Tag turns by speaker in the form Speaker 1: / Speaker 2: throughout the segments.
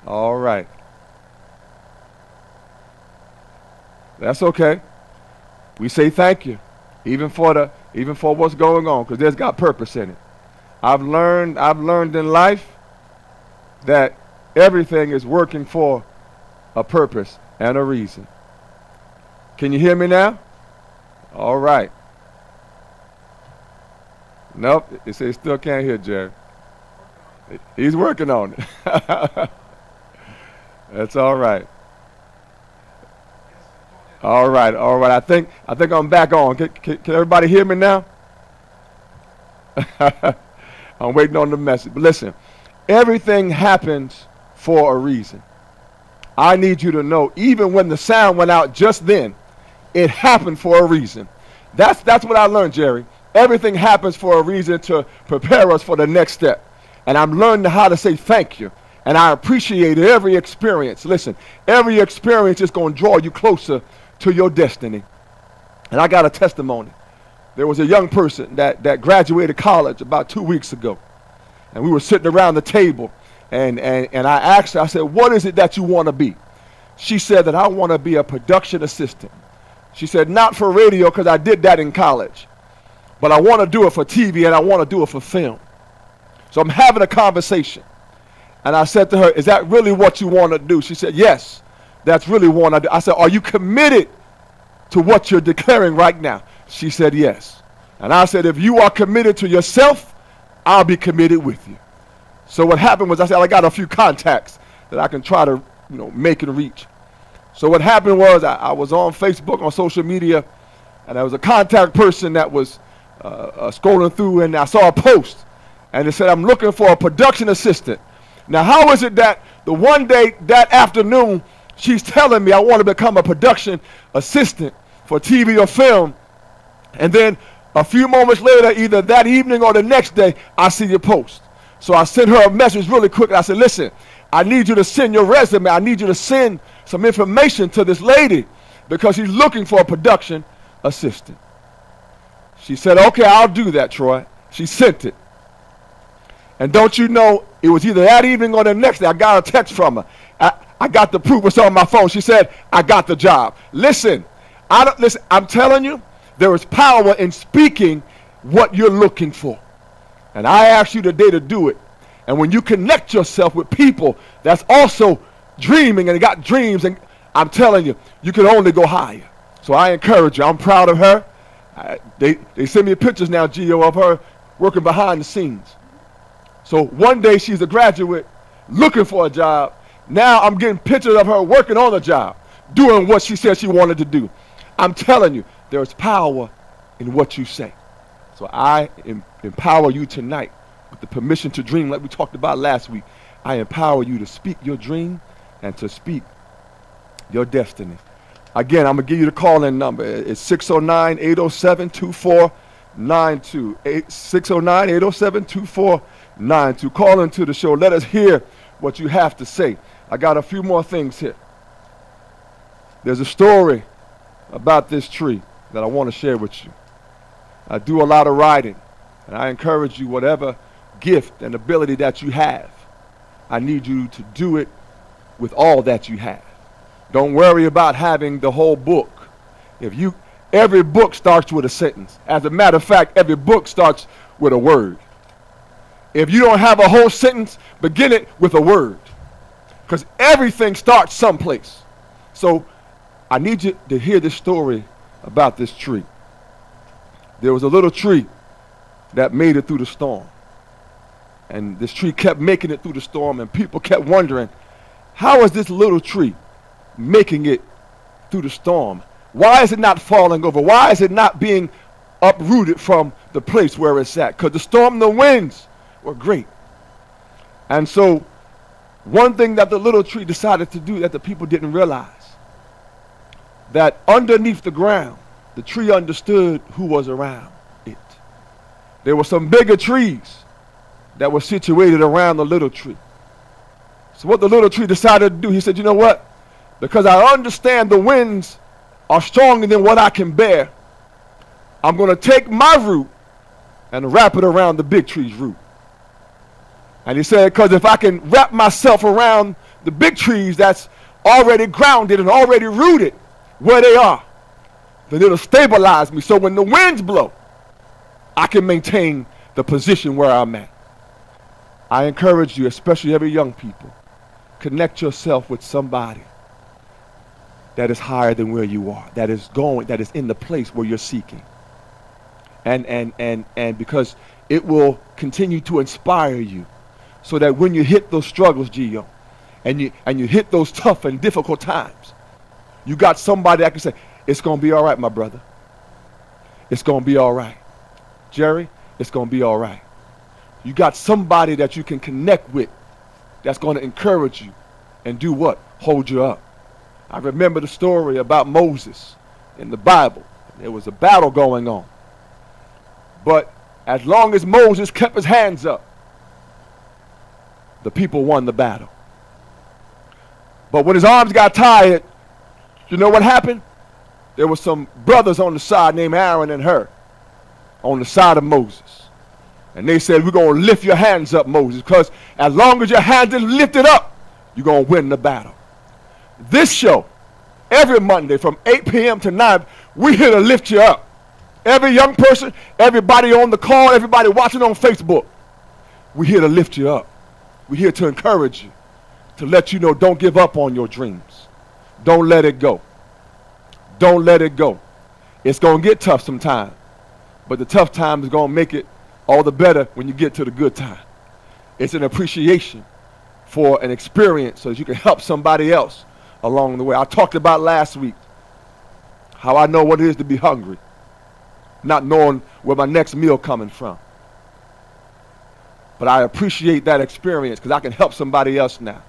Speaker 1: All right. That's okay. We say thank you, even for what's going on, because there's got purpose in it. I've learned in life that everything is working for a purpose and a reason. Can you hear me now? All right. Nope, it says still can't hear Jerry. He's working on it. That's all right. All right, all right. I think I'm back on. Can everybody hear me now? I'm waiting on the message. But listen, everything happens for a reason. I need you to know, even when the sound went out just then, it happened for a reason. That's what I learned, Jerry. Everything happens for a reason to prepare us for the next step. And I'm learning how to say thank you. And I appreciate every experience. Listen, every experience is going to draw you closer to your destiny. And I got a testimony. There was a young person that graduated college about 2 weeks ago. And we were sitting around the table. And I asked her, I said, what is it that you want to be? She said that I want to be a production assistant. She said, not for radio, because I did that in college. But I want to do it for TV, and I want to do it for film. So I'm having a conversation. And I said to her, is that really what you want to do? She said, yes, that's really what I do. I said, are you committed to what you're declaring right now? She said, yes. And I said, if you are committed to yourself, I'll be committed with you. So what happened was, I said, I got a few contacts that I can try to, make and reach. So what happened was, I was on Facebook, on social media, and there was a contact person that was scrolling through, and I saw a post, and it said, I'm looking for a production assistant. Now, how is it that the one day, that afternoon, she's telling me I want to become a production assistant for TV or film, and then a few moments later, either that evening or the next day, I see your post. So I sent her a message really quick. I said, listen, I need you to send your resume. I need you to send some information to this lady because she's looking for a production assistant. She said, okay, I'll do that, Troy. She sent it. And don't you know, it was either that evening or the next day, I got a text from her. I got the proof. It's on my phone. She said, I got the job. Listen, I'm telling you, there is power in speaking what you're looking for. And I ask you today to do it. And when you connect yourself with people that's also dreaming and got dreams, and I'm telling you, you can only go higher. So I encourage you. I'm proud of her. They send me pictures now, Gio, of her working behind the scenes. So one day she's a graduate looking for a job. Now I'm getting pictures of her working on a job, doing what she said she wanted to do. I'm telling you, there's power in what you say. So I empower you tonight with the permission to dream like we talked about last week. I empower you to speak your dream and to speak your destiny. Again, I'm going to give you the call-in number. It's 609-807-2492. 609-807-2492. Call into the show. Let us hear what you have to say. I got a few more things here. There's a story about this tree that I want to share with you. I do a lot of writing, and I encourage you, whatever gift and ability that you have, I need you to do it with all that you have. Don't worry about having the whole book. Every book starts with a sentence. As a matter of fact, every book starts with a word. If you don't have a whole sentence, begin it with a word. Because everything starts someplace. So I need you to hear this story about this tree. There was a little tree that made it through the storm. And this tree kept making it through the storm, and people kept wondering, how is this little tree making it through the storm? Why is it not falling over? Why is it not being uprooted from the place where it's at? Because the storm and the winds were great. And so one thing that the little tree decided to do that the people didn't realize, that underneath the ground, the tree understood who was around it. There were some bigger trees that were situated around the little tree. So what the little tree decided to do, he said, you know what? Because I understand the winds are stronger than what I can bear, I'm going to take my root and wrap it around the big tree's root. And he said, because if I can wrap myself around the big trees that's already grounded and already rooted where they are, then it'll stabilize me. So when the winds blow, I can maintain the position where I'm at. I encourage you, especially every young people, connect yourself with somebody that is higher than where you are, that is in the place where you're seeking. And because it will continue to inspire you, so that when you hit those struggles, Gio, and you hit those tough and difficult times, you got somebody that can say, it's going to be all right, my brother. It's going to be all right. Jerry, it's going to be all right. You got somebody that you can connect with that's going to encourage you and do what? Hold you up. I remember the story about Moses in the Bible. There was a battle going on. But as long as Moses kept his hands up, the people won the battle. But when his arms got tired, you know what happened? There were some brothers on the side named Aaron and Hur on the side of Moses. And they said, we're going to lift your hands up, Moses, because as long as your hands are lifted up, you're going to win the battle. This show, every Monday from 8 p.m. to 9, we're here to lift you up. Every young person, everybody on the call, everybody watching on Facebook, we're here to lift you up. We're here to encourage you, to let you know don't give up on your dreams. Don't let it go. Don't let it go. It's going to get tough sometime, but the tough time is going to make it all the better when you get to the good time. It's an appreciation for an experience so that you can help somebody else along the way. I talked about last week how I know what it is to be hungry, not knowing where my next meal coming from. But I appreciate that experience because I can help somebody else now.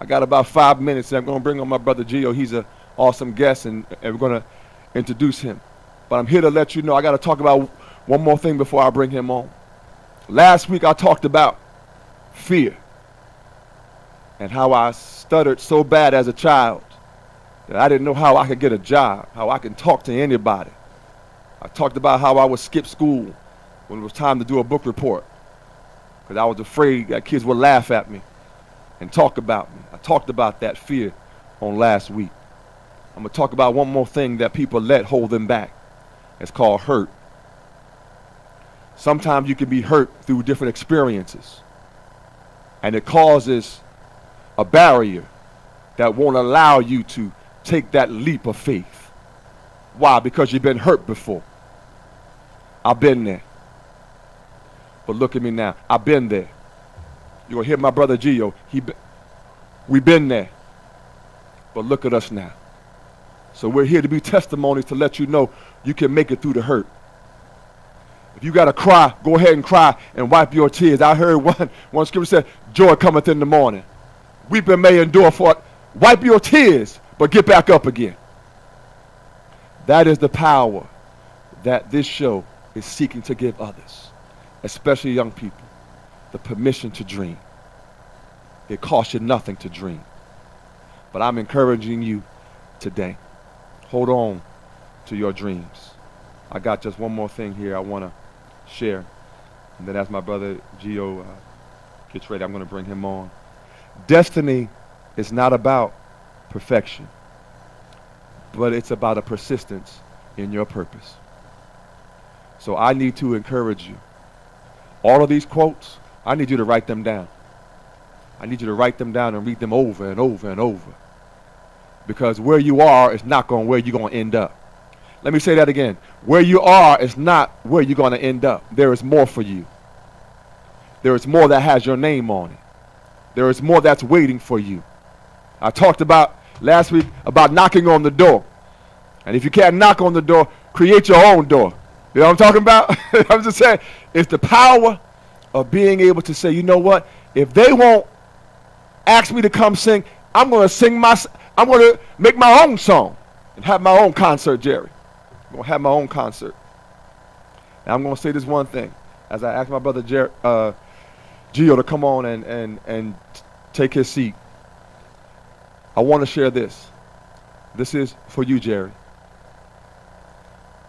Speaker 1: I got about 5 minutes and I'm going to bring on my brother Gio. He's an awesome guest and we're going to introduce him. But I'm here to let you know I got to talk about one more thing before I bring him on. Last week I talked about fear and how I stuttered so bad as a child that I didn't know how I could get a job, how I can talk to anybody. I talked about how I would skip school when it was time to do a book report because I was afraid that kids would laugh at me and talk about me. I talked about that fear on last week. I'm going to talk about one more thing that people let hold them back. It's called hurt. Sometimes you can be hurt through different experiences, and it causes a barrier that won't allow you to take that leap of faith. Why? Because you've been hurt before. I've been there. But look at me now. I've been there. You're going to hear my brother Gio. We've been there. But look at us now. So we're here to be testimonies to let you know you can make it through the hurt. If you got to cry, go ahead and cry and wipe your tears. I heard one scripture said, joy cometh in the morning. Weeping may endure for it. Wipe your tears, but get back up again. That is the power that this show is seeking to give others, especially young people, the permission to dream. It costs you nothing to dream. But I'm encouraging you today. Hold on to your dreams. I got just one more thing here I want to share. And then as my brother Gio gets ready, I'm going to bring him on. Destiny is not about perfection, but it's about a persistence in your purpose. So I need to encourage you. All of these quotes, I need you to write them down. I need you to write them down and read them over and over and over. Because where you are is not where you're going to end up. Let me say that again. Where you are is not where you're going to end up. There is more for you. There is more that has your name on it. There is more that's waiting for you. I talked about last week about knocking on the door. And if you can't knock on the door, create your own door. You know what I'm talking about? I'm just saying, it's the power of being able to say, you know what? If they won't ask me to come sing, I'm going to make my own song and have my own concert, Jerry. I'm going to have my own concert. And I'm going to say this one thing. As I ask my brother Gio to come on and take his seat, I want to share this. This is for you, Jerry.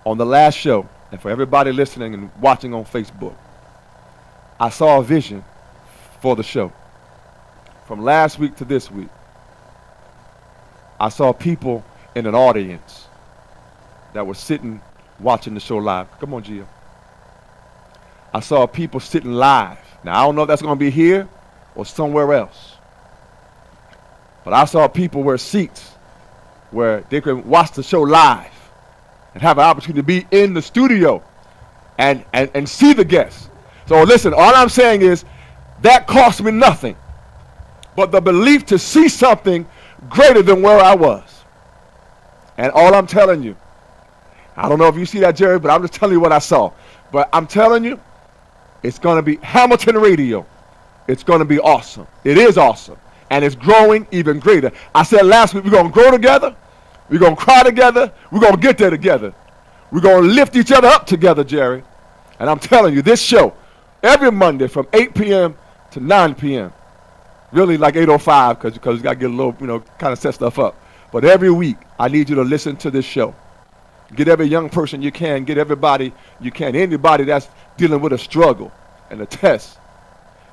Speaker 1: On the last show, and for everybody listening and watching on Facebook, I saw a vision for the show. from last week to this week, I saw people in an audience that were sitting watching the show live. Come on, Gio. I saw people sitting live. Now, I don't know if that's going to be here or somewhere else. But I saw people wear seats where they could watch the show live and have an opportunity to be in the studio and see the guests. So listen, all I'm saying is that cost me nothing but the belief to see something greater than where I was. And all I'm telling you, I don't know if you see that, Jerry, but I'm just telling you what I saw. But I'm telling you, it's going to be Hamilton Radio. It's going to be awesome. It is awesome. And it's growing even greater. I said last week, we're going to grow together. We're going to cry together. We're going to get there together. We're going to lift each other up together, Jerry. And I'm telling you, this show, every Monday from 8 p.m. to 9 p.m., really like 8:05 because you got to get a little, kind of set stuff up. But every week, I need you to listen to this show. Get every young person you can. Get everybody you can. Anybody that's dealing with a struggle and a test.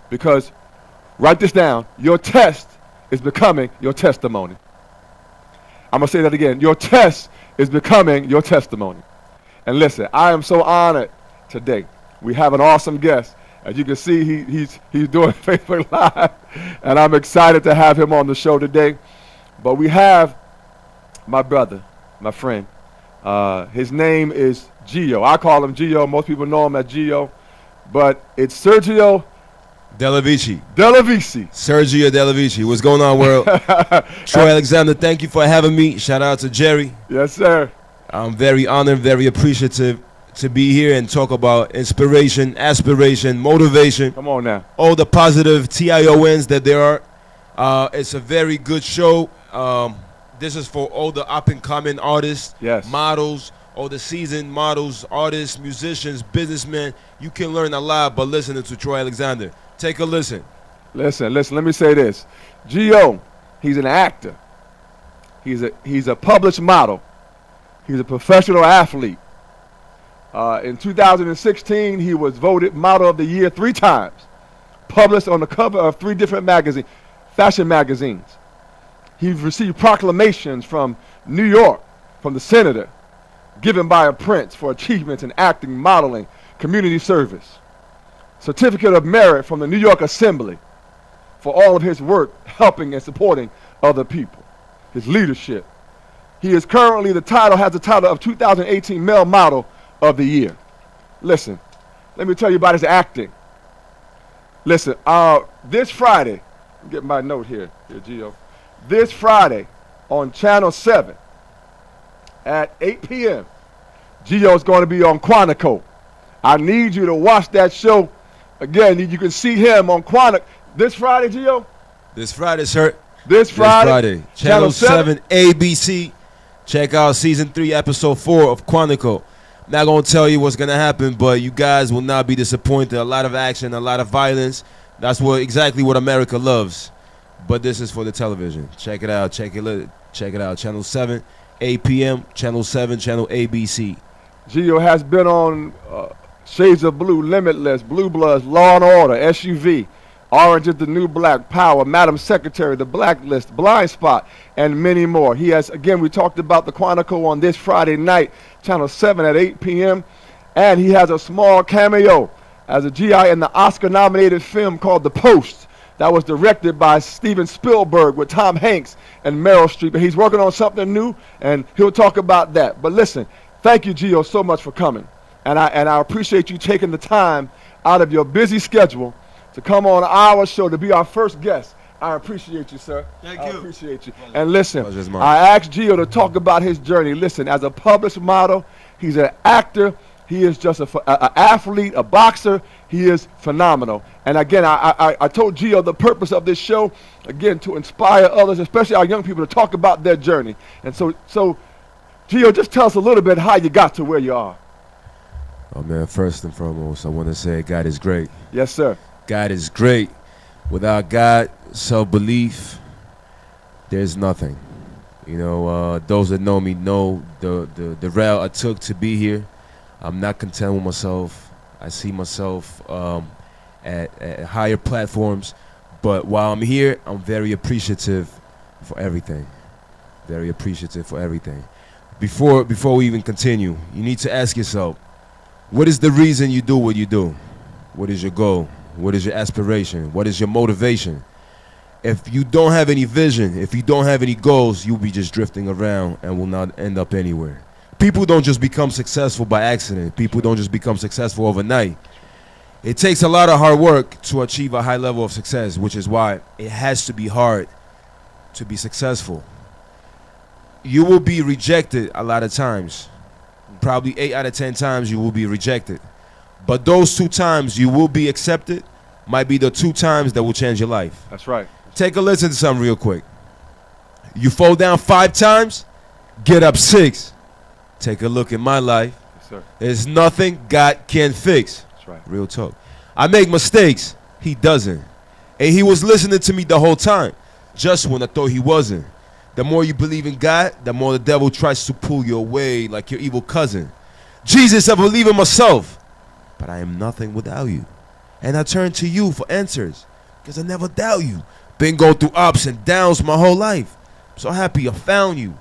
Speaker 1: Because, write this down, your test is becoming your testimony. I'm going to say that again. Your test is becoming your testimony. And listen, I am so honored today. We have an awesome guest. As you can see, he's doing Facebook Live. And I'm excited to have him on the show today. But we have my brother, my friend. His name is Gio. I call him Gio. Most people know him as Gio. But it's Sergio
Speaker 2: Delavici.
Speaker 1: Sergio
Speaker 2: Delavici. What's going on, world? Troy Alexander, thank you for having me. Shout out to Jerry.
Speaker 1: Yes, sir.
Speaker 2: I'm very honored, very appreciative to be here and talk about inspiration, aspiration, motivation.
Speaker 1: Come on now.
Speaker 2: All the positive TIONs that there are. It's a very good show. This is for all the up-and-coming artists,
Speaker 1: yes,
Speaker 2: models, all the seasoned models, artists, musicians, businessmen. You can learn a lot by listening to Troy Alexander. Take a listen. Listen.
Speaker 1: Let me say this. Gio, he's an actor. He's a published model. He's a professional athlete. In 2016, he was voted Model of the Year 3 times. Published on the cover of 3 different fashion magazines. He's received proclamations from New York, from the senator, given by a prince for achievements in acting, modeling, community service. Certificate of merit from the New York Assembly for all of his work helping and supporting other people. His leadership. He is currently has the title of 2018 Male Model of the Year. Listen, let me tell you about his acting. Listen, this Friday, get my note here, Gio. This Friday on Channel 7 at 8 p.m., Gio's going to be on Quantico. I need you to watch that show. Again, you can see him on Quantico. This Friday, Gio?
Speaker 2: This Friday, sir.
Speaker 1: This Friday.
Speaker 2: Channel 7, ABC. Check out Season 3, Episode 4 of Quantico. I'm not going to tell you what's going to happen, but you guys will not be disappointed. A lot of action, a lot of violence. That's exactly what America loves. But this is for the television. Check it out. Check it out. Channel 7, 8 p.m., Channel 7, Channel ABC.
Speaker 1: Gio has been on Shades of Blue, Limitless, Blue Bloods, Law and Order, SUV, Orange is the New Black, Power, Madam Secretary, The Blacklist, Blind Spot, and many more. He has, again, we talked about the Quantico on this Friday night, Channel 7 at 8 p.m., and he has a small cameo as a GI in the Oscar-nominated film called The Post that was directed by Steven Spielberg with Tom Hanks and Meryl Streep. And he's working on something new, and he'll talk about that. But listen, thank you, Gio, so much for coming. And I appreciate you taking the time out of your busy schedule to come on our show to be our first guest. I appreciate you, sir.
Speaker 2: Thank you.
Speaker 1: I appreciate you. And listen, I asked Gio to talk about his journey. Listen, as a published model, he's an actor. He is just an athlete, a boxer. He is phenomenal. And again, I told Gio the purpose of this show, again, to inspire others, especially our young people, to talk about their journey. And so Gio, just tell us a little bit how you got to where you are.
Speaker 2: Oh, man, first and foremost, I want to say God is great.
Speaker 1: Yes, sir.
Speaker 2: God is great. Without God, self-belief, there's nothing. You know, those that know me know the route I took to be here. I'm not content with myself. I see myself at higher platforms, But while I'm here, I'm very appreciative for everything. Very appreciative for everything. Before we even continue, you need to ask yourself, what is the reason you do what you do? What is your goal? What is your aspiration? What is your motivation? If you don't have any vision, if you don't have any goals, you'll be just drifting around and will not end up anywhere. People don't just become successful by accident. People don't just become successful overnight. It takes a lot of hard work to achieve a high level of success, which is why it has to be hard to be successful. You will be rejected a lot of times. Probably 8 out of 10 times you will be rejected. But those 2 times you will be accepted might be the 2 times that will change your life.
Speaker 1: That's right.
Speaker 2: Take a listen to something real quick. You fall down 5 times, get up 6. Take a look at my life.
Speaker 1: Yes, sir.
Speaker 2: There's nothing God can't fix.
Speaker 1: That's right.
Speaker 2: Real talk. I make mistakes. He doesn't. And he was listening to me the whole time, just when I thought he wasn't. The more you believe in God, the more the devil tries to pull you away like your evil cousin. Jesus, I believe in myself, but I am nothing without you. And I turn to you for answers, because I never doubt you. Been going through ups and downs my whole life. I'm so happy I found you.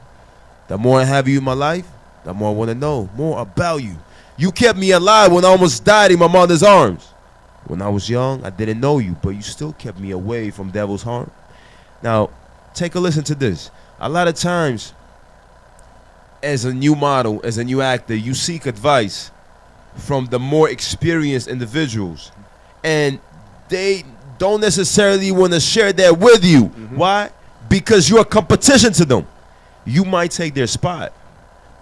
Speaker 2: The more I have you in my life, the more I want to know more about you. You kept me alive when I almost died in my mother's arms. When I was young, I didn't know you, but you still kept me away from devil's harm. Now, take a listen to this. A lot of times, as a new model, as a new actor, you seek advice from the more experienced individuals. And they don't necessarily want to share that with you. Mm-hmm. Why? Because you're a competition to them. You might take their spot,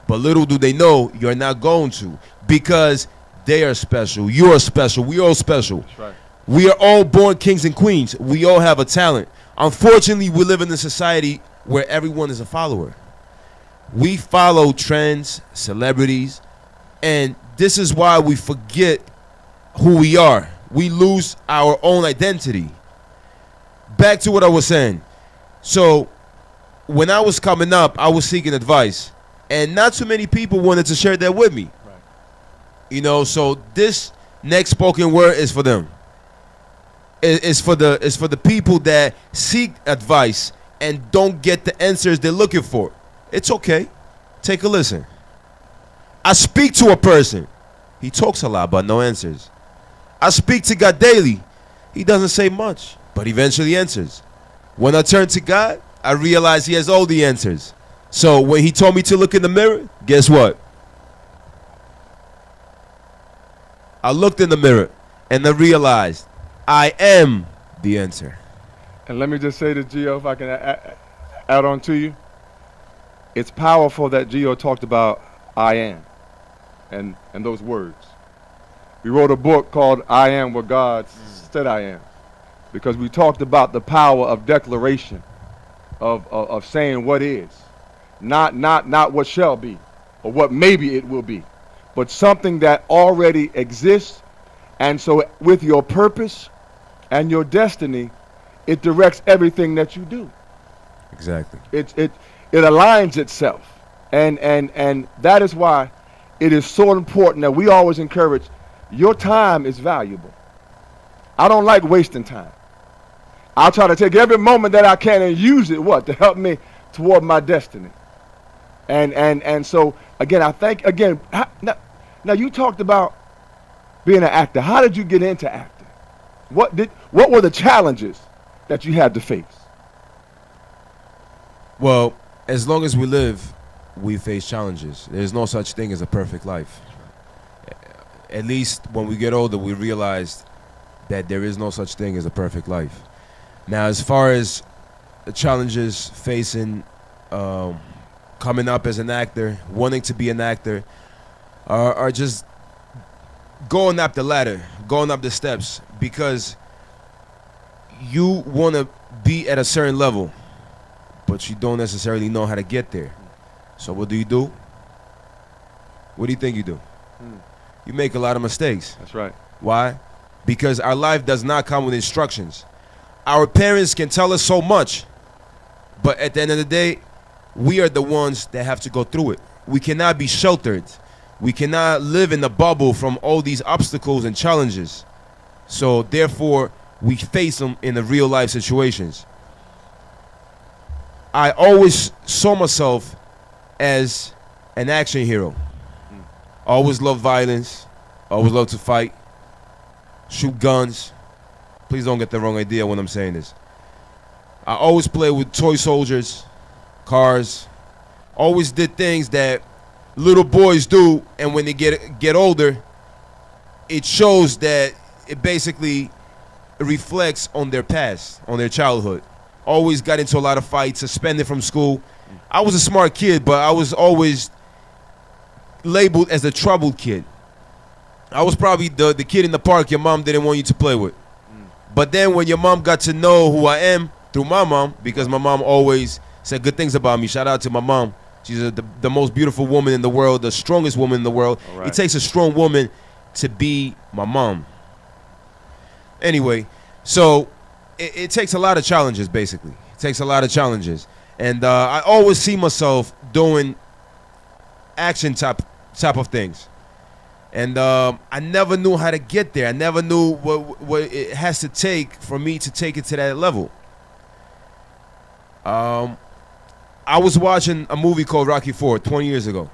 Speaker 2: but little do they know you're not going to, because they are special. You are special. We are all special.
Speaker 1: That's right.
Speaker 2: We are all born kings and queens. We all have a talent. Unfortunately, we live in a society where everyone is a follower. We follow trends, celebrities, and this is why we forget who we are. We lose our own identity. Back to what I was saying. So, when I was coming up, I was seeking advice, and not too many people wanted to share that with me.
Speaker 1: Right.
Speaker 2: You know, so this next spoken word is for them. It's for the people that seek advice and don't get the answers they're looking for. It's okay. Take a listen. I speak to a person. He talks a lot but no answers. I speak to God daily. He doesn't say much, but eventually answers. When I turn to God, I realize he has all the answers. So when he told me to look in the mirror, guess what? I looked in the mirror and I realized I am the answer.
Speaker 1: And let me just say to Gio, if I can add on to you, it's powerful that Gio talked about I am and those words. We wrote a book called I Am What God Said I Am, because we talked about the power of declaration, of saying what is, not what shall be or what maybe it will be, but something that already exists. And so with your purpose and your destiny, it directs everything that you do.
Speaker 2: Exactly.
Speaker 1: It aligns itself. And that is why it is so important that we always encourage, your time is valuable. I don't like wasting time. I'll try to take every moment that I can and use it, to help me toward my destiny. And so, again, I think, now you talked about being an actor. How did you get into acting? What were the challenges that you had to face?
Speaker 2: Well, as long as we live, we face challenges. There's no such thing as a perfect life. At least when we get older, we realize that there is no such thing as a perfect life. Now, as far as the challenges facing coming up as an actor, wanting to be an actor, are just going up the ladder, going up the steps, because you want to be at a certain level, but you don't necessarily know how to get there. So what do? What do you think you do? You make a lot of mistakes.
Speaker 1: That's right.
Speaker 2: Why? Because our life does not come with instructions. Our parents can tell us so much, but at the end of the day, we are the ones that have to go through it. We cannot be sheltered. We cannot live in a bubble from all these obstacles and challenges. So therefore, we face them in the real life situations. I always saw myself as an action hero. Always loved violence. Always loved to fight. Shoot guns. Please don't get the wrong idea when I'm saying this. I always played with toy soldiers, cars. Always did things that little boys do, and when they get older, it shows that it basically reflects on their past, on their childhood. Always got into a lot of fights, suspended from school. I was a smart kid, but I was always labeled as a troubled kid. I was probably the kid in the park your mom didn't want you to play with. But then when your mom got to know who I am through my mom, because my mom always said good things about me. Shout out to my mom. She's the most beautiful woman in the world, the strongest woman in the world. Right. It takes a strong woman to be my mom. Anyway, so it takes a lot of challenges, basically. It takes a lot of challenges. And I always see myself doing action type of things. And I never knew how to get there. I never knew what it has to take for me to take it to that level. I was watching a movie called Rocky IV 20 years ago.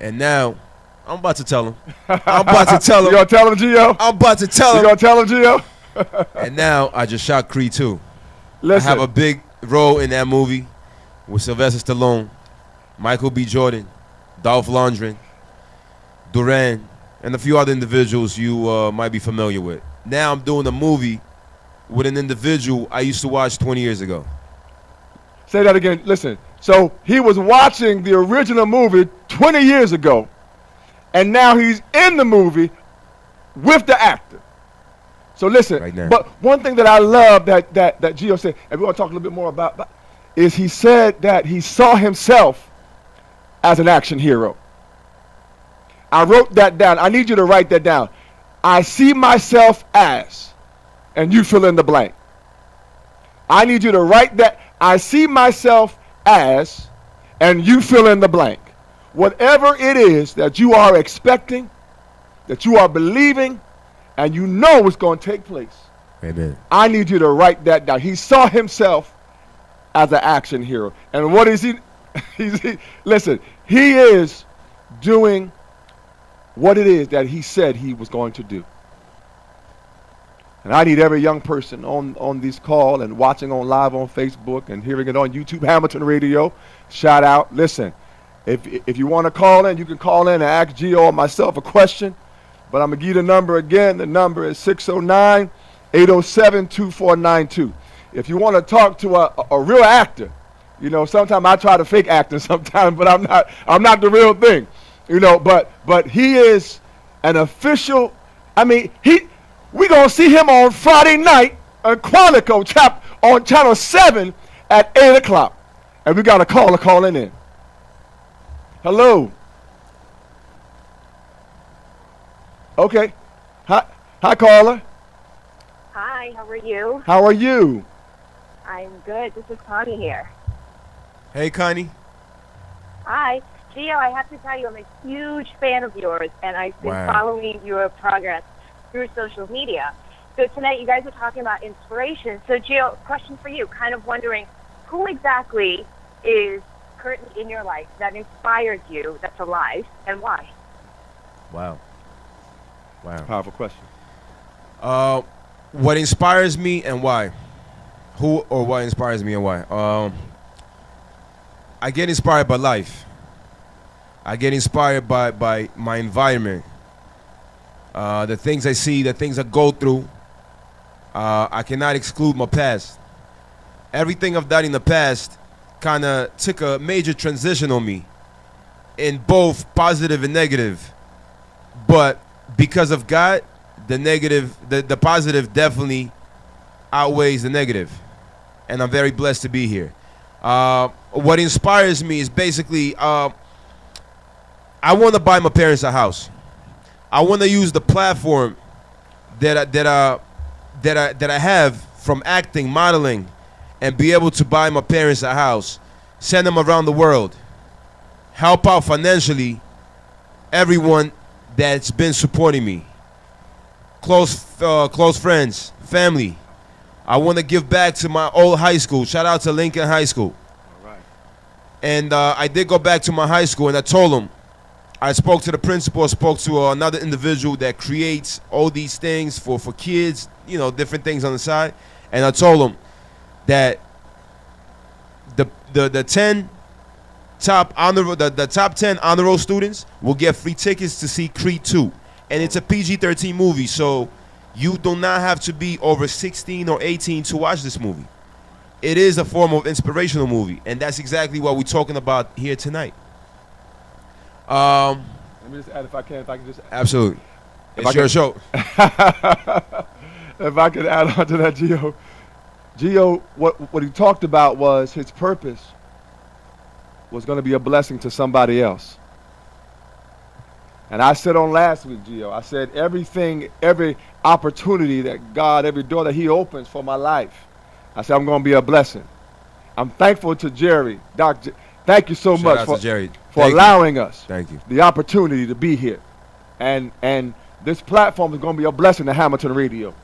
Speaker 2: And now, I'm about to tell him. I'm about to tell him.
Speaker 1: You gonna tell him, Gio?
Speaker 2: I'm about to tell him.
Speaker 1: You gonna tell him, Gio?
Speaker 2: And now, I just shot Creed 2.
Speaker 1: Listen.
Speaker 2: I have a big role in that movie with Sylvester Stallone, Michael B. Jordan, Dolph Lundgren, Duran, and a few other individuals you might be familiar with. Now I'm doing a movie with an individual I used to watch 20 years ago.
Speaker 1: Say that again. Listen. So he was watching the original movie 20 years ago, and now he's in the movie with the actor. So listen.
Speaker 2: Right now.
Speaker 1: But one thing that I love that Gio said, and we want to talk a little bit more about, is he said that he saw himself as an action hero. I wrote that down. I need you to write that down. I see myself as, and you fill in the blank. I need you to write that. I see myself as, and you fill in the blank. Whatever it is that you are expecting, that you are believing, and you know it's going to take place.
Speaker 2: Amen.
Speaker 1: I need you to write that down. He saw himself as an action hero. And what is he? Listen, he is doing what it is that he said he was going to do. And I need every young person on this call and watching on live on Facebook and hearing it on YouTube, Hamiltonradio. Shout out. Listen, if you want to call in, you can call in and ask Gio or myself a question. But I'm going to give you the number again. The number is 609-807-2492. If you want to talk to a real actor, you know, sometimes I try to fake acting sometimes, but I'm not the real thing. You know, but he is an official. I mean, we're going to see him on Friday night on Quantico on Channel 7 at 8 o'clock. And we got a caller calling in. Hello. Okay. Hi, caller.
Speaker 3: Hi, how are you?
Speaker 1: How are you?
Speaker 3: I'm good. This is Connie here.
Speaker 2: Hey, Connie.
Speaker 3: Hi. Gio, I have to tell you, I'm a huge fan of yours, and I've been following your progress through social media. So tonight, you guys are talking about inspiration. So, Gio, question for you, kind of wondering, who exactly is currently in your life that inspires you, that's alive, and why?
Speaker 2: Wow.
Speaker 1: Powerful question.
Speaker 2: What inspires me and why? Who or what inspires me and why? I get inspired by life. I get inspired by my environment. The things I see, the things I go through. I cannot exclude my past. Everything I've done in the past kind of took a major transition on me in both positive and negative. But because of God, the positive definitely outweighs the negative. And I'm very blessed to be here. What inspires me is basically I want to buy my parents a house. I want to use the platform that I have from acting, modeling, and be able to buy my parents a house, send them around the world, help out financially everyone that's been supporting me, close friends, family. I want to give back to my old high school. Shout out to Lincoln High School.
Speaker 1: All right.
Speaker 2: And I did go back to my high school, and I told them, I spoke to the principal, spoke to another individual that creates all these things for kids, you know, different things on the side. And I told them that the 10 top the top 10 honor roll students will get free tickets to see Creed 2. And it's a PG-13 movie, so you do not have to be over 16 or 18 to watch this movie. It is a form of inspirational movie, and that's exactly what we're talking about here tonight.
Speaker 1: Let me just add, if I can just add.
Speaker 2: Absolutely. It's your show.
Speaker 1: If I could add on to that, Gio, what he talked about was his purpose was going to be a blessing to somebody else. And I said on last week, Gio, I said every opportunity that God, every door that he opens for my life, I said I'm going to be a blessing. I'm thankful to Jerry. Thank you so much for allowing us the opportunity to be here. And this platform is going to be a blessing to Hamilton Radio.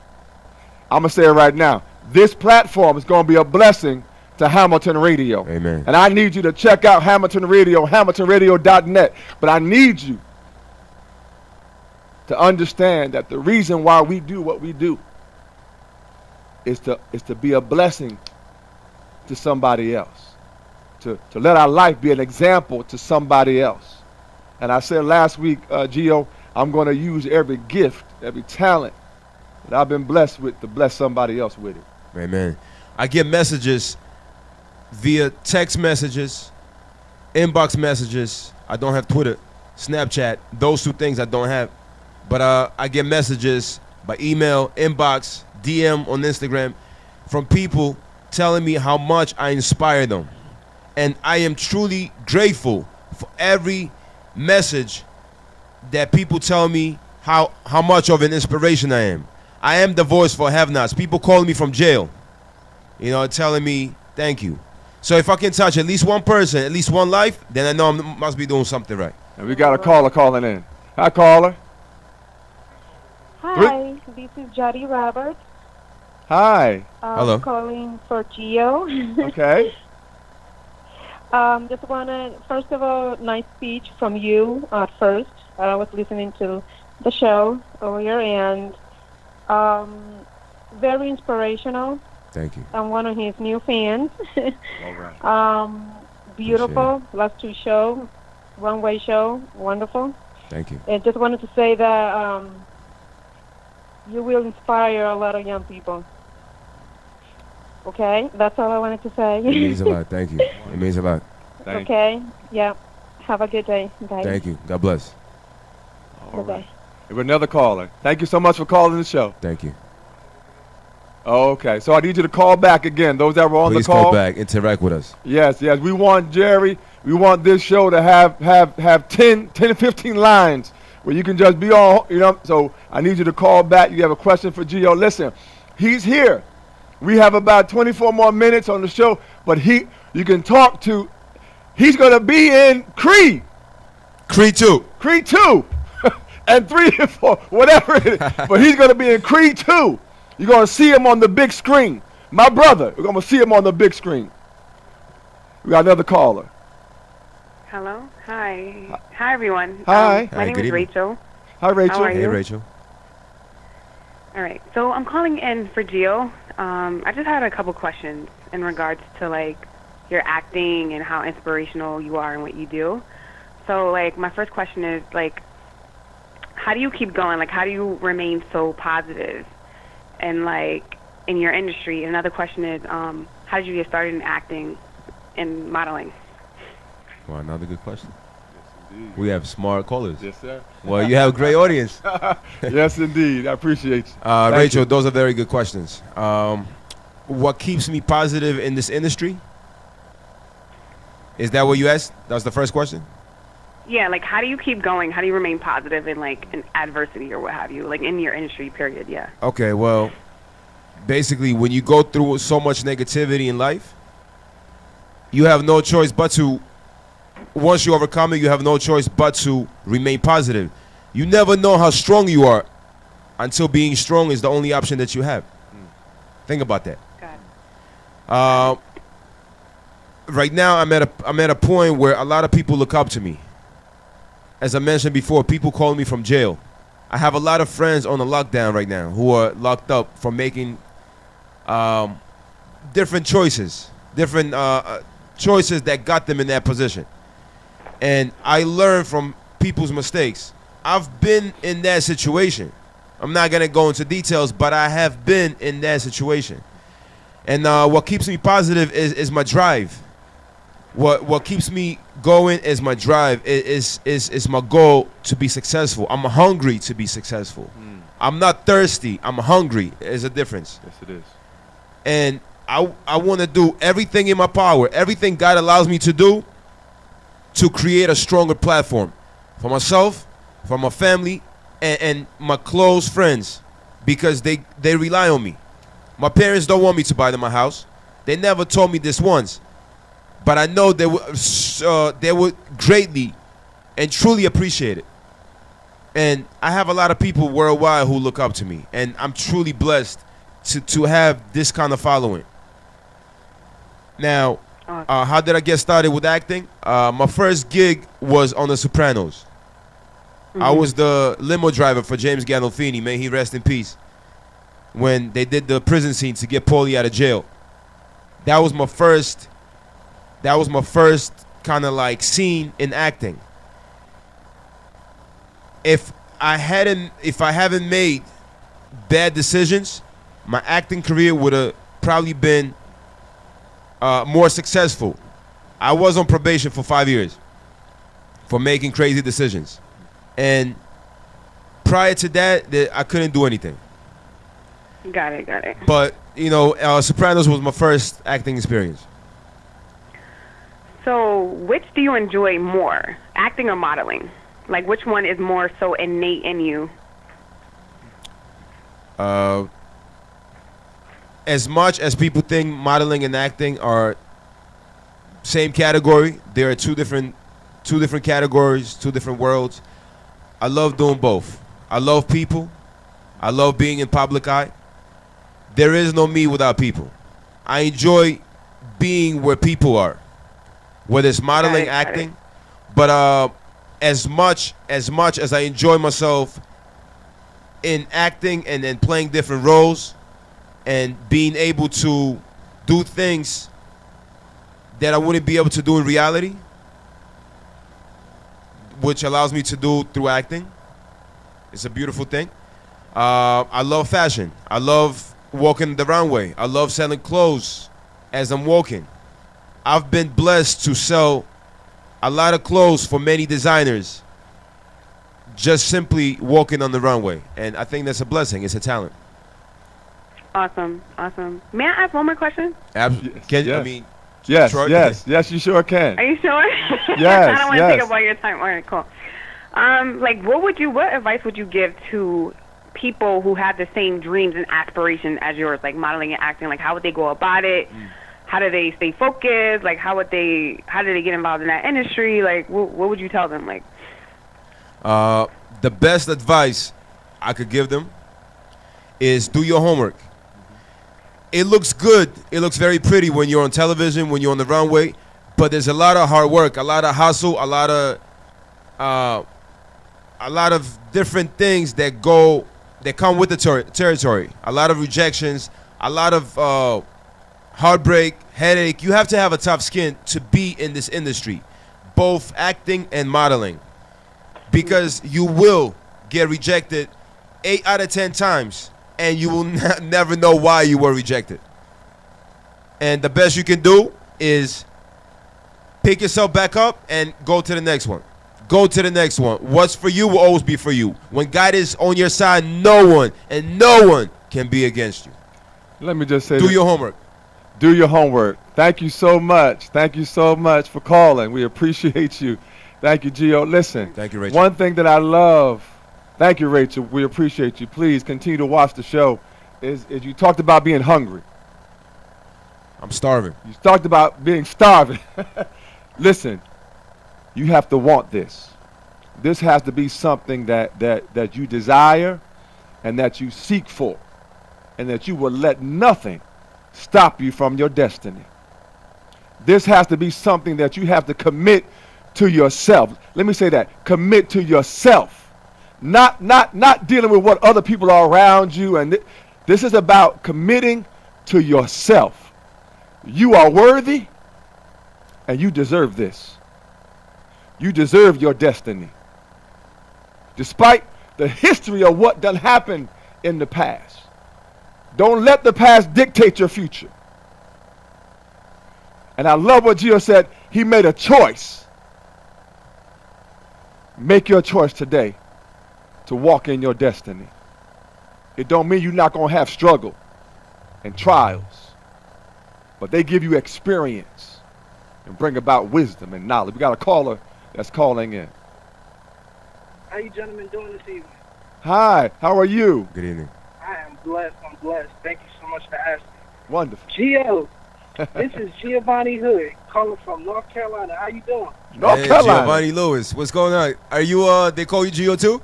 Speaker 1: I'm going to say it right now. This platform is going to be a blessing to Hamilton Radio.
Speaker 2: Amen.
Speaker 1: And I need you to check out Hamilton Radio, hamiltonradio.net. But I need you to understand that the reason why we do what we do is to be a blessing to somebody else. To let our life be an example to somebody else. And I said last week, Gio, I'm going to use every gift, every talent that I've been blessed with to bless somebody else with it.
Speaker 2: Amen. I get messages via text messages, inbox messages. I don't have Twitter, Snapchat. Those two things I don't have. But I get messages by email, inbox, DM on Instagram from people telling me how much I inspire them. And I am truly grateful for every message that people tell me how much of an inspiration I am. I am the voice for have-nots. People calling me from jail, you know, telling me thank you. So if I can touch at least one person, at least one life, then I know I must be doing something right.
Speaker 1: And we got a caller calling in. Hi, caller.
Speaker 4: Hi, this is Jody Roberts.
Speaker 1: Hi.
Speaker 2: Hello.
Speaker 4: Calling for Gio.
Speaker 1: Okay.
Speaker 4: Just wanted, first of all, nice speech from you at first. I was listening to the show earlier, and very inspirational.
Speaker 2: Thank you.
Speaker 4: I'm one of his new fans.
Speaker 1: All right.
Speaker 4: Beautiful. Last two show, one-way show, wonderful.
Speaker 2: Thank you.
Speaker 4: And just wanted to say that you will inspire a lot of young people. Okay, that's all I wanted to say.
Speaker 2: It means a lot. Thank you. It means a lot.
Speaker 4: Okay. Yeah. Have a good day. Bye.
Speaker 2: Thank you. God bless.
Speaker 1: All right. We have another caller. Thank you so much for calling the show.
Speaker 2: Thank you.
Speaker 1: Okay, so I need you to call back again. Those that were on
Speaker 2: Please
Speaker 1: the call.
Speaker 2: call back. Interact with us.
Speaker 1: Yes. We want Jerry. We want this show to have 10 to 15 lines where you can just be on, you know. So I need you to call back. You have a question for Gio. Listen, he's here. We have about 24 more minutes on the show, but you can talk to. He's going to be in Creed.
Speaker 2: Creed 2.
Speaker 1: Creed 2. And 3 and 4, whatever it is. But he's going to be in Creed 2. You're going to see him on the big screen. My brother, we're going to see him on the big screen. We got another caller.
Speaker 5: Hello. Hi. Hi, everyone.
Speaker 1: Hi.
Speaker 5: My name is Rachel.
Speaker 1: Hi, Rachel.
Speaker 5: How are you?
Speaker 2: Hey, Rachel.
Speaker 5: All right. So I'm calling in for Gio. I just had a couple questions in regards to, like, your acting and how inspirational you are and what you do. So, like, my first question is, like, how do you keep going? Like, how do you remain so positive and, like, in your industry? Another question is, how did you get started in acting and modeling?
Speaker 2: Well, another good question. Yes, indeed. We have smart callers.
Speaker 1: Yes, sir.
Speaker 2: Well, you have a great audience.
Speaker 1: Yes, indeed. I appreciate you.
Speaker 2: Rachel,
Speaker 1: you.
Speaker 2: Those are very good questions. What keeps me positive in this industry? Is that what you asked? That was the first question?
Speaker 5: Yeah, like, how do you keep going? How do you remain positive in, like, in adversity or what have you? Like, in your industry, period, yeah.
Speaker 2: Okay, well, basically, when you go through so much negativity in life, you have no choice but to, once you overcome it, you have no choice but to remain positive. You never know how strong you are until being strong is the only option that you have. Think about that.
Speaker 5: Got it.
Speaker 2: Right now, I'm at a point where a lot of people look up to me. As I mentioned before, people call me from jail. I have a lot of friends on the lockdown right now who are locked up for making different choices, choices that got them in that position. And I learned from people's mistakes. I've been in that situation. I'm not gonna go into details, but I have been in that situation. And what keeps me positive is my drive. What keeps me going is my drive. Is my goal to be successful. I'm hungry to be successful. I'm not thirsty. I'm hungry. There's a difference.
Speaker 1: Yes, it is.
Speaker 2: And I want to do everything in my power, everything God allows me to do, to create a stronger platform for myself, for my family, and my close friends, because they rely on me. My parents don't want me to buy them a house. They never told me this once. But I know they would greatly and truly appreciate it. And I have a lot of people worldwide who look up to me. And I'm truly blessed to have this kind of following. Now, how did I get started with acting? My first gig was on The Sopranos. I was the limo driver for James Gandolfini. May he rest in peace. When they did the prison scene to get Paulie out of jail. That was my first kind of like scene in acting. If I haven't made bad decisions, my acting career would have probably been more successful. I was on probation for 5 years for making crazy decisions. And prior to that, I couldn't do anything.
Speaker 5: Got it.
Speaker 2: But, Sopranos was my first acting experience.
Speaker 5: So, which do you enjoy more, acting or modeling? Like, which one is more so innate in you?
Speaker 2: As much as people think modeling and acting are same category, there are two different categories, two different worlds. I love doing both. I love people. I love being in public eye. There is no me without people. I enjoy being where people are, whether it's modeling, acting. But as much as I enjoy myself in acting and then playing different roles and being able to do things that I wouldn't be able to do in reality, which allows me to do through acting. It's a beautiful thing. I love fashion. I love walking the runway. I love selling clothes as I'm walking. I've been blessed to sell a lot of clothes for many designers just simply walking on the runway. And I think that's a blessing. It's a talent.
Speaker 5: Awesome. May I ask one more question?
Speaker 2: Yes.
Speaker 1: Yes, you sure can.
Speaker 5: Are you sure?
Speaker 1: Yes,
Speaker 5: I don't want to take up all your time. All right, cool. What advice would you give to people who have the same dreams and aspirations as yours, like modeling and acting? Like, how would they go about it? How do they stay focused? Like, how do they get involved in that industry? Like, what would you tell them? Like,
Speaker 2: the best advice I could give them is do your homework. It looks good. It looks very pretty when you're on television, when you're on the runway, but there's a lot of hard work, a lot of hustle, a lot of different things that come with the territory. A lot of rejections, a lot of heartbreak, headache. You have to have a tough skin to be in this industry, both acting and modeling, because you will get rejected 8 out of 10 times, and you will never know why you were rejected. And the best you can do is pick yourself back up and go to the next one. Go to the next one. What's for you will always be for you. When God is on your side, no one can be against you.
Speaker 1: Let me just say
Speaker 2: do your homework.
Speaker 1: Do your homework. Thank you so much. Thank you so much for calling. We appreciate you. Thank you, Gio. Listen.
Speaker 2: Thank you, Rachel.
Speaker 1: One thing that I love, thank you, Rachel. We appreciate you. Please continue to watch the show. Is you talked about being hungry.
Speaker 2: I'm starving.
Speaker 1: You talked about being starving. Listen, you have to want this. This has to be something that you desire, and that you seek for, and that you will let nothing stop you from your destiny. This has to be something that you have to commit to yourself. Let me say that. Commit to yourself. Not dealing with what other people are around you. And this is about committing to yourself. You are worthy, and you deserve this. You deserve your destiny. Despite the history of what done happened in the past. Don't let the past dictate your future. And I love what Gio said. He made a choice. Make your choice today to walk in your destiny. It don't mean you're not going to have struggle and trials, but they give you experience and bring about wisdom and knowledge. We got a caller that's calling in.
Speaker 6: How you gentlemen doing this evening?
Speaker 1: Hi, how are you?
Speaker 2: Good evening.
Speaker 6: I am blessed. I'm blessed. Thank you so much for asking.
Speaker 1: Wonderful.
Speaker 6: Gio, this is Giovanni Hood calling from North Carolina. How you doing?
Speaker 1: North Carolina.
Speaker 2: Giovanni Lewis, what's going on? Are you, they call you Gio too?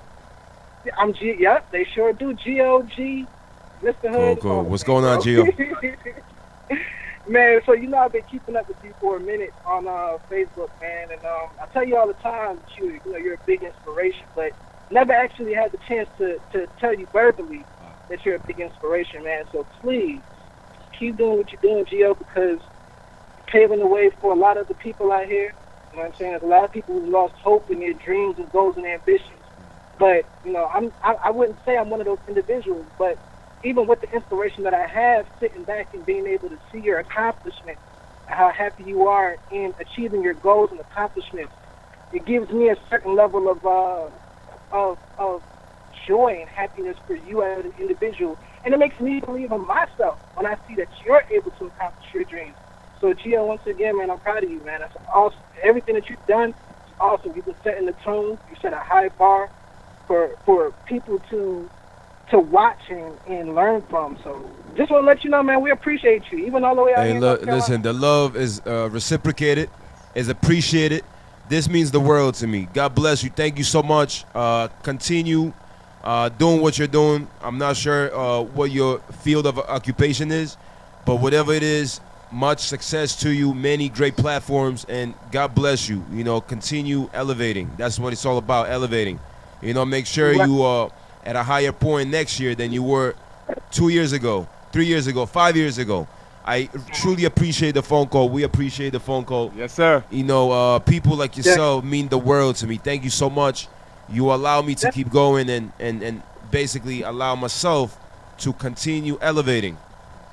Speaker 6: I'm G. Yep, they sure do. G-O-G, Mr. Hood.
Speaker 2: Cool. What's going on, Gio?
Speaker 6: Man, so I've been keeping up with you for a minute on Facebook, man, and I tell you all the time that you're a big inspiration, but never actually had the chance to tell you verbally that you're a big inspiration, man. So please keep doing what you're doing, Gio, because you're paving the way for a lot of the people out here. You know what I'm saying? There's a lot of people who've lost hope in their dreams and goals and ambitions. But I wouldn't say I'm one of those individuals, but even with the inspiration that I have, sitting back and being able to see your accomplishments, how happy you are in achieving your goals and accomplishments, it gives me a certain level of joy and happiness for you as an individual. And it makes me believe in myself when I see that you're able to accomplish your dreams. So, Gio, once again, man, I'm proud of you, man. That's awesome. Everything that you've done is awesome. You've been setting the tone. You set a high bar for people to watch and learn from. So just want to let you know, man, we appreciate you, even all the way out here in North Carolina.
Speaker 2: Listen, the love is reciprocated, is appreciated. This means the world to me. God bless you. Thank you so much. Continue doing what you're doing. I'm not sure what your field of occupation is, but whatever it is, much success to you, many great platforms, and God bless you. Continue elevating. That's what it's all about, elevating. Make sure you are at a higher point next year than you were 2 years ago, 3 years ago, 5 years ago. I truly appreciate the phone call. We appreciate the phone call.
Speaker 1: Yes, sir.
Speaker 2: People like yourself mean the world to me. Thank you so much. You allow me to keep going and basically allow myself to continue elevating.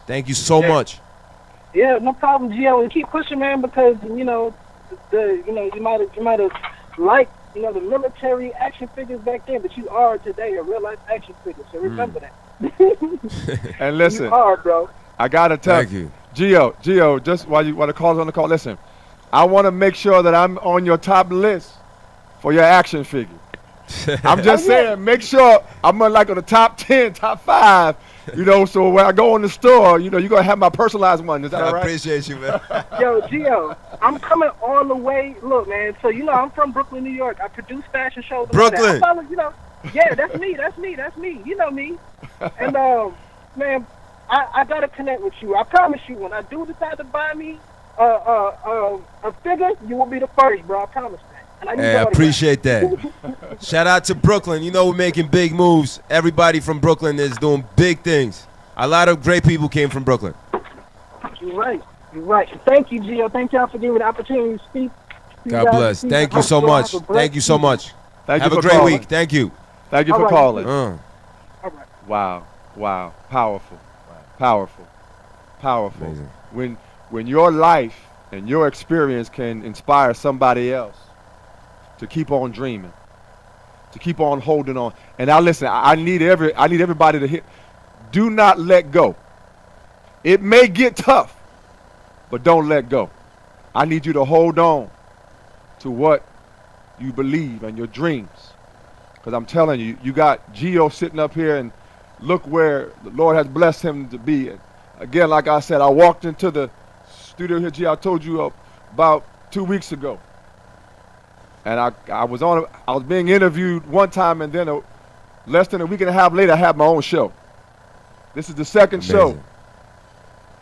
Speaker 2: Thank you so much.
Speaker 6: Yeah, no problem, Gio. And keep pushing, man, because you might have liked the military action figures back then, but you are today a real life action figure. So remember that.
Speaker 1: And listen,
Speaker 6: you are, bro.
Speaker 1: I gotta tell
Speaker 2: you,
Speaker 1: Gio, just while the call's on the call, listen, I want to make sure that I'm on your top list for your action figure. I'm just saying, make sure I'm on the top 10, top 5. So when I go in the store, you're gonna have my personalized one. Is that all right?
Speaker 2: I appreciate you, man.
Speaker 6: Yo, Gio, I'm coming all the way. Look, man. So I'm from Brooklyn, New York. I produce fashion shows.
Speaker 2: Brooklyn.
Speaker 6: Yeah, that's me. You know me. And man, I gotta connect with you. I promise you, when I do decide to buy me a figure, you will be the first, bro. I promise that. And I
Speaker 2: appreciate that. Shout out to Brooklyn. We're making big moves. Everybody from Brooklyn is doing big things. A lot of great people came from Brooklyn.
Speaker 6: You're right. Thank you, Gio. Thank y'all for giving me the opportunity to speak.
Speaker 2: God bless. Thank you so much. Thank you so much.
Speaker 1: Have
Speaker 2: a great week. Thank you.
Speaker 1: Thank you for calling.
Speaker 6: All right.
Speaker 1: Wow. Powerful.
Speaker 2: Amazing.
Speaker 1: When your life and your experience can inspire somebody else to keep on dreaming, to keep on holding on. And now listen, I need everybody to hit. Do not let go. It may get tough, but don't let go. I need you to hold on to what you believe and your dreams. Because I'm telling you, you got Gio sitting up here, and look where the Lord has blessed him to be. Again, like I said, I walked into the studio here, Gio, I told you about 2 weeks ago. And I was being interviewed one time, and then Less than a week and a half later, I have my own show. This is the second show.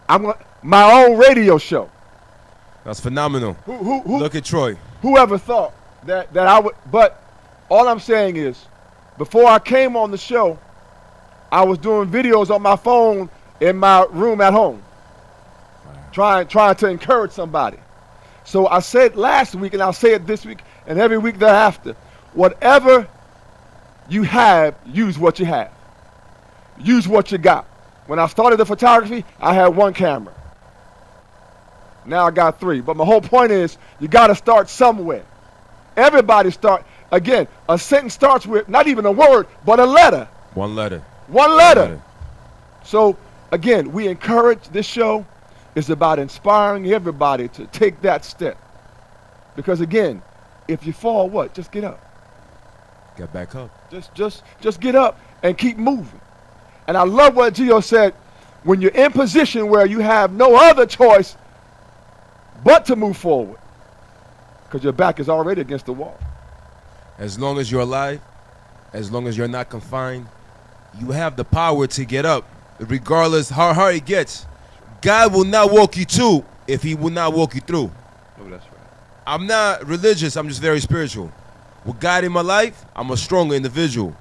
Speaker 1: My own radio show.
Speaker 2: That's phenomenal.
Speaker 1: Who,
Speaker 2: Look at Troy.
Speaker 1: Whoever thought that I would, but all I'm saying is, before I came on the show, I was doing videos on my phone in my room at home, trying to encourage somebody. So I said last week, and I'll say it this week, and every week thereafter, whatever you have, use what you have. Use what you got. When I started the photography, I had one camera. Now I got 3. But my whole point is, you got to start somewhere. Everybody start. Again, a sentence starts with not even a word, but a letter.
Speaker 2: One letter.
Speaker 1: One letter. So, again, we encourage this show. It's about inspiring everybody to take that step. Because, again, if you fall, what? Just get up.
Speaker 2: Get back up.
Speaker 1: Just get up and keep moving. And I love what Gio said. When you're in position where you have no other choice but to move forward, because your back is already against the wall.
Speaker 2: As long as you're alive, as long as you're not confined, you have the power to get up, regardless how hard it gets. God will not walk you to if he will not walk you through.
Speaker 1: Oh, that's right.
Speaker 2: I'm not religious, I'm just very spiritual. With God in my life, I'm a stronger individual.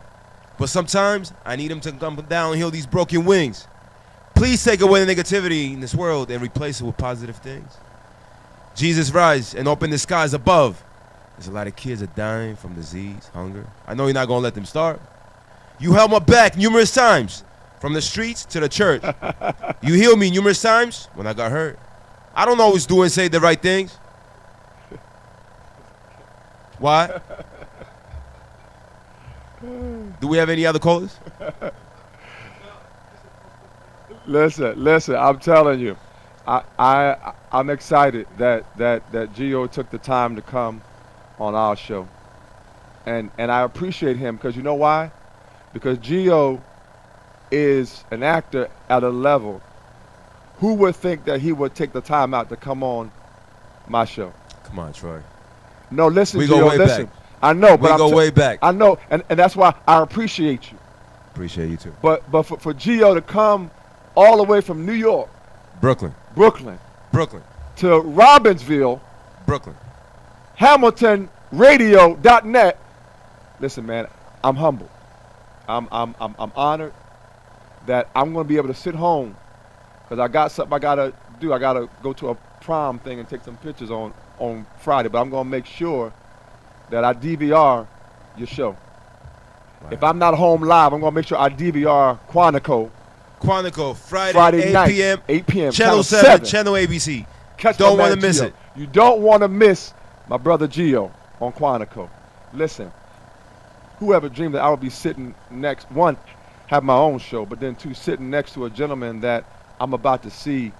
Speaker 2: But sometimes I need him to come down and heal these broken wings. Please take away the negativity in this world and replace it with positive things. Jesus rise and open the skies above. There's a lot of kids that are dying from disease, hunger. I know you're not going to let them starve. You held my back numerous times, from the streets to the church. You healed me numerous times when I got hurt. I don't always do and say the right things. Why? Do we have any other callers?
Speaker 1: Listen, I'm telling you, I'm excited that Gio took the time to come on our show. And I appreciate him because you know why? Because Gio is an actor at a level. Who would think that he would take the time out to come on my show?
Speaker 2: Come on, Troy.
Speaker 1: No, listen,
Speaker 2: we
Speaker 1: Gio,
Speaker 2: go way
Speaker 1: listen.
Speaker 2: Back.
Speaker 1: I know, but
Speaker 2: we go way back.
Speaker 1: I know, and that's why I appreciate you.
Speaker 2: Appreciate you too.
Speaker 1: But for Gio to come all the way from New York,
Speaker 2: Brooklyn,
Speaker 1: to Robbinsville,
Speaker 2: Brooklyn,
Speaker 1: Hamiltonradio.net. Listen, man, I'm humbled. I'm honored that I'm going to be able to sit home because I got something I got to do. I got to go to a prom thing and take some pictures on Friday, but I'm going to make sure that I DVR your show. Wow. If I'm not home live, I'm going to make sure I DVR Quantico,
Speaker 2: Friday
Speaker 1: night,
Speaker 2: 8 p.m.
Speaker 1: Channel
Speaker 2: 7, Channel ABC. Don't want to miss it.
Speaker 1: You don't want to miss my brother Gio on Quantico. Listen, whoever dreamed that I would be sitting next, one, have my own show, but then two, sitting next to a gentleman that I'm about to see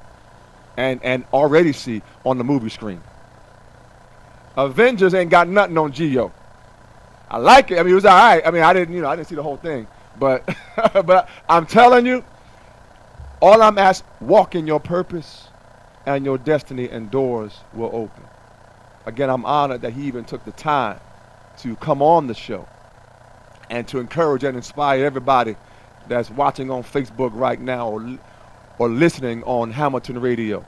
Speaker 1: and already see on the movie screen. Avengers ain't got nothing on Gio. I like it. I mean, it was all right. I mean, I didn't see the whole thing, but but I'm telling you, all I'm asking, walk in your purpose and your destiny, and doors will open. Again, I'm honored that he even took the time to come on the show and to encourage and inspire everybody that's watching on Facebook right now or listening on Hamilton Radio.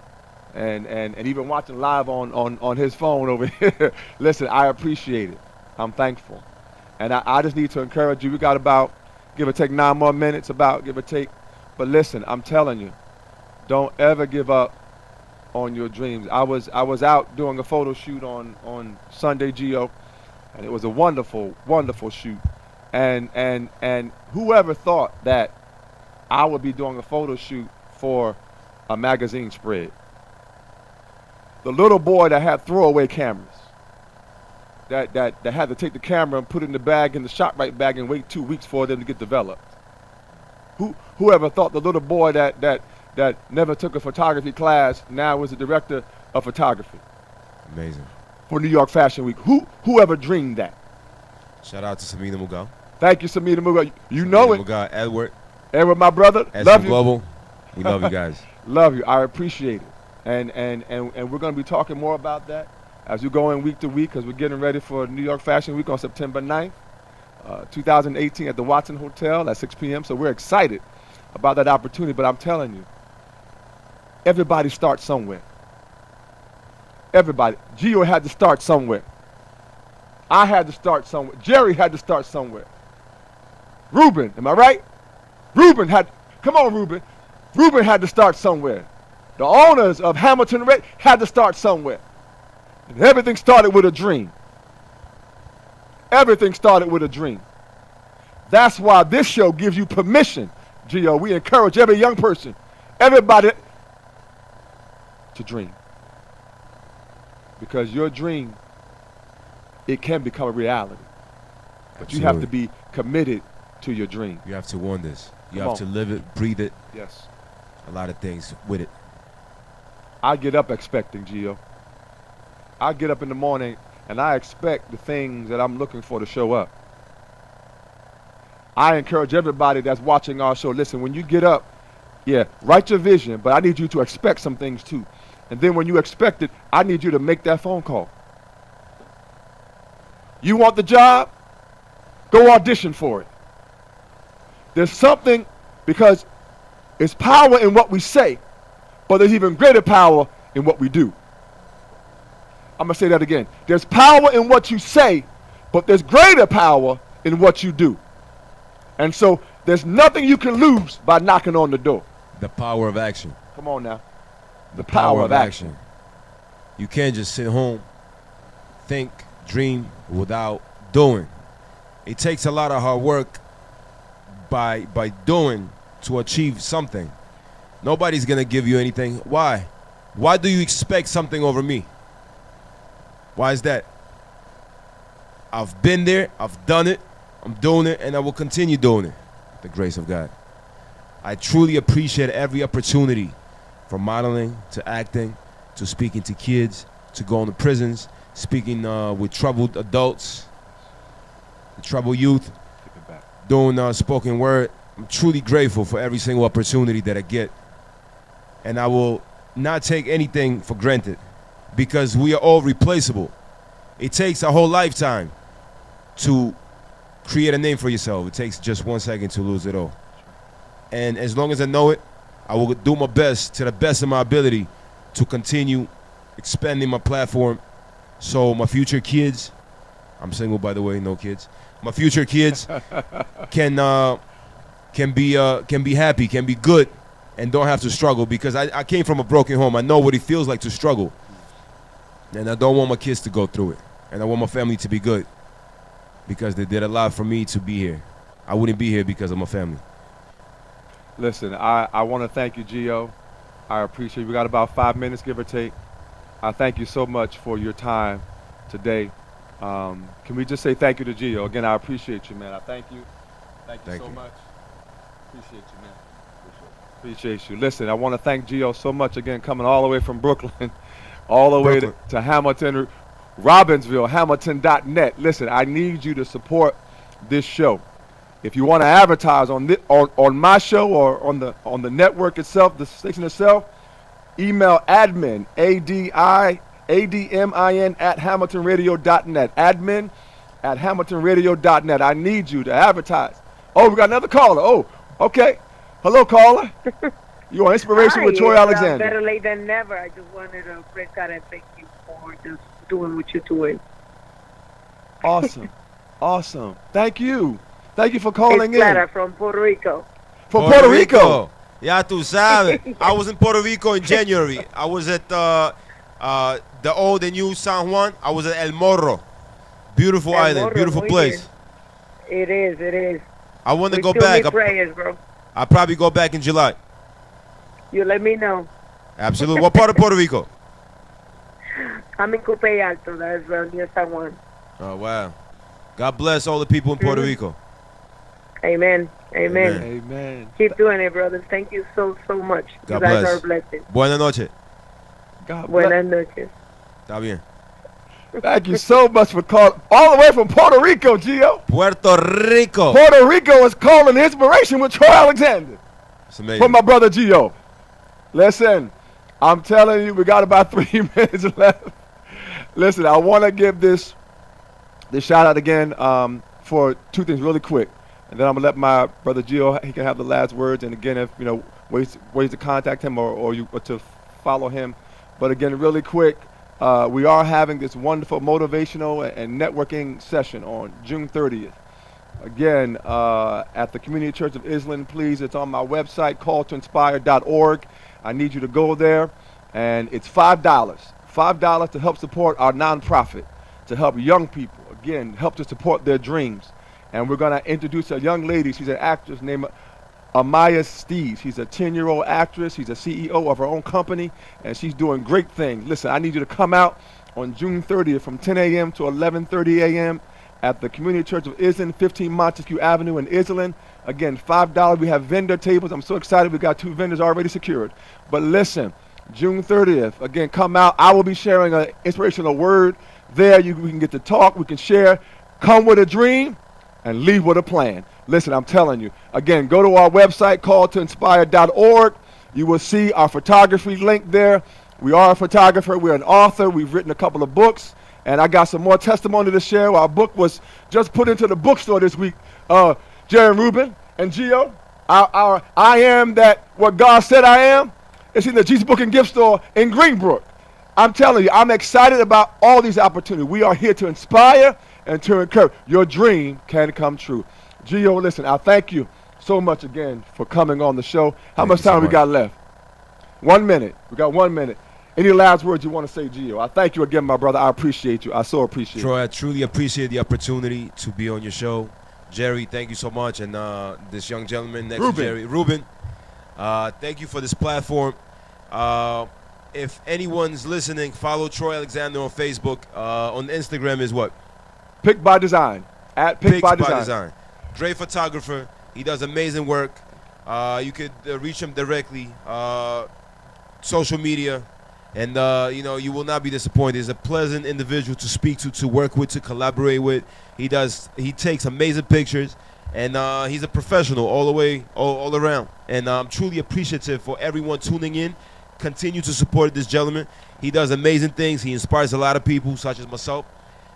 Speaker 1: And even watching live on his phone over here. Listen, I appreciate it. I'm thankful. And I just need to encourage you. We got about, give or take, 9 more minutes, give or take. But listen, I'm telling you, don't ever give up on your dreams. I was out doing a photo shoot on Sunday, Gio, and it was a wonderful, wonderful shoot. And whoever thought that I would be doing a photo shoot for a magazine spread? The little boy that had throwaway cameras, that had to take the camera and put it in the bag, in the ShopRite bag, and wait 2 weeks for them to get developed. Whoever thought the little boy that never took a photography class now is the director of photography?
Speaker 2: Amazing.
Speaker 1: For New York Fashion Week. Whoever dreamed that?
Speaker 2: Shout out to Samina Mughal.
Speaker 1: Thank you, Samina Mughal. You know it.
Speaker 2: Mughal, Edward,
Speaker 1: my brother. Love you.
Speaker 2: Global. We love you guys.
Speaker 1: Love you. I appreciate it. And we're going to be talking more about that as we go in week to week because we're getting ready for New York Fashion Week on September 9th. 2018 at the Watson Hotel at 6 p.m. So we're excited about that opportunity. But I'm telling you, everybody starts somewhere. Everybody. Gio had to start somewhere. I had to start somewhere. Jerry had to start somewhere. Ruben, am I right? Ruben had, come on, Ruben. Ruben had to start somewhere. The owners of Hamiltonradio had to start somewhere. And everything started with a dream. Everything started with a dream. That's why this show gives you permission, Gio. We encourage every young person, everybody, to dream. Because your dream, it can become a reality. But
Speaker 2: Absolutely.
Speaker 1: you have to be committed to your dream.
Speaker 2: You have to want this. You
Speaker 1: Come
Speaker 2: have
Speaker 1: on.
Speaker 2: to live it, breathe it,
Speaker 1: Yes.
Speaker 2: a lot of things with it.
Speaker 1: I get up expecting, Gio. I get up in the morning and I expect the things that I'm looking for to show up. I encourage everybody that's watching our show, listen, when you get up, write your vision, but I need you to expect some things too. And then when you expect it, I need you to make that phone call. You want the job? Go audition for it. There's something, because it's power in what we say, but there's even greater power in what we do. I'm going to say that again. There's power in what you say, but there's greater power in what you do. And so there's nothing you can lose by knocking on the door.
Speaker 2: The power of action.
Speaker 1: Come on now.
Speaker 2: The power of action. You can't just sit home, think, dream without doing. It takes a lot of hard work by doing to achieve something. Nobody's going to give you anything. Why? Why do you expect something over me? Why is that? I've been there, I've done it, I'm doing it, and I will continue doing it. With the grace of God. I truly appreciate every opportunity, from modeling to acting to speaking to kids to going to prisons, speaking with troubled adults, troubled youth, doing spoken word. I'm truly grateful for every single opportunity that I get. And I will not take anything for granted, because we are all replaceable. It takes a whole lifetime to create a name for yourself. It takes just 1 second to lose it all. And as long as I know it, I will do my best, to the best of my ability, to continue expanding my platform, so my future kids, I'm single by the way, no kids, my future kids can be happy, can be good, and don't have to struggle, because I came from a broken home. I know what it feels like to struggle, and I don't want my kids to go through it, and I want my family to be good, because they did a lot for me to be here. I wouldn't be here because of my family.
Speaker 1: Listen, I want to thank you, Gio. I appreciate you. We got about 5 minutes, give or take. I thank you so much for your time today. Can we just say thank you to Gio? Again, I appreciate you, man. I thank you. Thank you so much. Appreciate you, man. Appreciate you. Listen, I want to thank Gio so much again, coming all the way from Brooklyn, all the way to Hamilton, Robbinsville, Hamilton.net. Listen, I need you to support this show. If you want to advertise on my show or on the network itself, the station itself, email admin, ADMIN at Hamiltonradio.net. Admin at Hamiltonradio.net. I need you to advertise. Oh, we got another caller. Oh, okay. Hello, caller. You are Inspiration with Troy Alexander.
Speaker 7: Better late than never. I just wanted to praise God and thank you for just doing what you're doing.
Speaker 1: Awesome. Awesome. Thank you. Thank you for calling
Speaker 7: it's Clara
Speaker 1: in.
Speaker 7: From Puerto Rico.
Speaker 1: From Puerto Rico.
Speaker 2: Ya tú sabes. I was in Puerto Rico in January. I was at the old and new San Juan. I was at El Morro. Beautiful
Speaker 7: El
Speaker 2: island.
Speaker 7: Morro,
Speaker 2: Beautiful place.
Speaker 7: It is. It is.
Speaker 2: I want to
Speaker 7: We
Speaker 2: go
Speaker 7: still
Speaker 2: back.
Speaker 7: need prayers, bro.
Speaker 2: I'll probably go back in July.
Speaker 7: You let me know.
Speaker 2: Absolutely. What part of Puerto Rico?
Speaker 7: I'm in Coupé Alto. That's near San Juan.
Speaker 2: Oh, wow. God bless all the people in Puerto Rico.
Speaker 7: Amen. Amen.
Speaker 1: Amen.
Speaker 7: Keep doing it, brothers. Thank you so much.
Speaker 2: God
Speaker 7: you guys
Speaker 2: bless.
Speaker 7: are a blessing.
Speaker 2: Buenas noches.
Speaker 1: God bless.
Speaker 7: Buenas noches.
Speaker 2: Está bien.
Speaker 1: Thank you so much for calling all the way from Puerto Rico, Gio.
Speaker 2: Puerto Rico.
Speaker 1: Puerto Rico is calling Inspiration with Troy Alexander.
Speaker 2: It's amazing.
Speaker 1: For my brother Gio. Listen, I'm telling you, we got about 3 minutes left. Listen, I want to give this shout out again for two things really quick. And then I'm going to let my brother Gio, he can have the last words. And again, if, ways to contact him or to follow him. But again, really quick, we are having this wonderful motivational and networking session on June 30th. Again, at the Community Church of Islam, please. It's on my website, calltoinspire.org. I need you to go there. And it's $5. $5 to help support our nonprofit, to help young people, again, help to support their dreams. And we're going to introduce a young lady. She's an actress named Amaya Steves. She's a 10-year-old actress. She's a CEO of her own company, and she's doing great things. Listen, I need you to come out on June 30th from 10 a.m. to 11:30 a.m. at the Community Church of Island, 15 Montesquieu Avenue in Island. Again, $5. We have vendor tables. I'm so excited. We got 2 vendors already secured. But listen, June 30th, again, come out. I will be sharing an inspirational word there. We can get to talk. We can share. Come with a dream and leave with a plan. Listen, I'm telling you. Again, go to our website, calltoinspire.org. You will see our photography link there. We are a photographer. We're an author. We've written a couple of books. And I got some more testimony to share. Our book was just put into the bookstore this week. Jerry Rubin and Gio, I am that what God said I am. It's in the Jesus Book and Gift Store in Greenbrook. I'm telling you, I'm excited about all these opportunities. We are here to inspire and to encourage. Your dream can come true. Gio, listen, I thank you so much again for coming on the show. How much time we got left? 1 minute. We got 1 minute. Any last words you want to say, Gio? I thank you again, my brother. I appreciate you. I so appreciate
Speaker 2: Troy,
Speaker 1: you.
Speaker 2: I truly appreciate the opportunity to be on your show. Jerry, thank you so much. And this young gentleman next to Jerry, Ruben, thank you for this platform. If anyone's listening, follow Troy Alexander on Facebook. On Instagram is what?
Speaker 1: Pick by Design. At Pick by Design.
Speaker 2: Great photographer. He does amazing work. You could reach him directly. Social media. And, you will not be disappointed. He's a pleasant individual to speak to work with, to collaborate with. He takes amazing pictures. And he's a professional all the way, all around. And I'm truly appreciative for everyone tuning in. Continue to support this gentleman. He does amazing things. He inspires a lot of people, such as myself.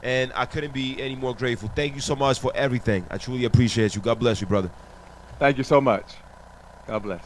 Speaker 2: And I couldn't be any more grateful. Thank you so much for everything. I truly appreciate you. God bless you, brother.
Speaker 1: Thank you so much. God bless.